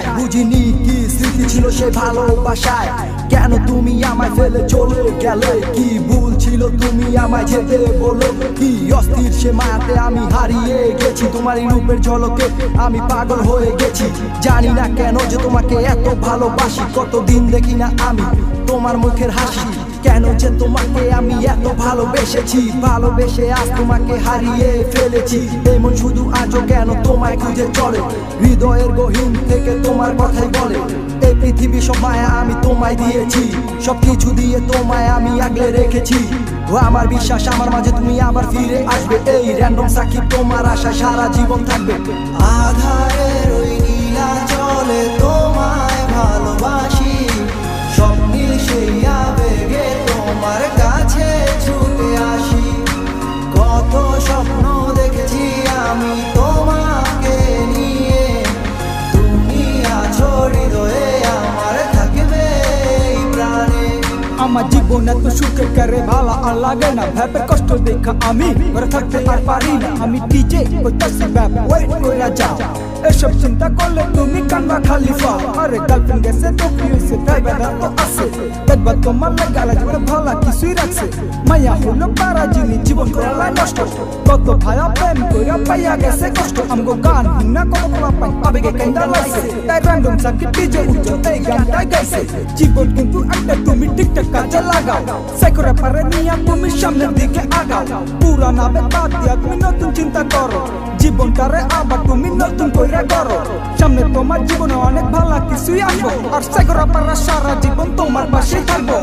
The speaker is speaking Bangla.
আশায় বুঝিনি কি স্মৃতি ছিল সে ভালোবাসায় কেন তুমি আমায় ফেলে চলে গেলে কি ভুল ছিল তুমি আমায় যেতে বলো কি অস্থির সে মায়াতে আমি হারিয়ে গেছি তোমার এই রূপের ঝলকে আমি পাগল হয়ে গেছি জানি না কেন যে তোমাকে এত ভালোবাসি কতদিন দেখি না আমি তোমার মুখের হাসি কেন যে তোমাকে আমি এত ভালোবেসেছি ভালোবেসে আজ তোমাকে হারিয়ে ফেলেছি এমন শুধু আজও কেন তোমায় খুঁজে চলে হৃদয়ের গহীন থেকে তোমার কথাই বলে এই পৃথিবী সব মায়া আমি তোমায় দিয়েছি সবকিছু দিয়ে তোমায় আমি আগলে রেখেছি ও আমার বিশ্বাস আমার মাঝে তুমি আবার ফিরে আসবে এই র্যান্ডম সাকিব তোমার আশা সারা জীবন থাকবে আধারের ওই নীলা জলে তোমায় ভালোবাসি স্বপ্নীল সেই আবেগে তোমার কাছে ছুটে আসি কত স্বপ্ন দেখেছি আমি তোমাকে নিয়ে তুমি আছো হৃদয়ে আমার থাকবে এই প্রাণে আমার জীবন এত সুখে করে ভালো আর লাগে না ভেবে কষ্ট দেখা আমি ঘরে থাকতে আর পারি না আমি ডিজে করতেছি ব্যাপ ওয়েট করে যাও এসব চিন্তা করলে তুমি কান্না খালি পাও আরে গার্লফ্রেন্ড গেছে তো কি হয়েছে ড্রাইভার তো আছে দেখবা তোমার লাগালা জীবন ভালো কিছুই রাখছে মায়া হলো পারা জিনিস জীবন করা নষ্ট কত ভায়া প্রেম কইরা পাইয়া গেছে কষ্ট আমগো গান না কত কলা পাই আবেগে কেন্দা লাইছে তাই র্যান্ডম সাকি ডিজে উঠো এই গানটা গাইছে জীবন কিন্তু একটা তুমি টিকটক কাজে লাগাও সাইকোরা পারে নিয়া তুমি সামনের দিকে আগাও পুরানা বাদ দিয়া তুমি নতুন চিন্তা করো জীবনটারে আবার তুমি নতুন কইরা করো সামনে তোমার জীবনে অনেক ভালো কিছুই আসবো আর সাইকোরা পারা সারা জীবন তোমার পাশে থাকবো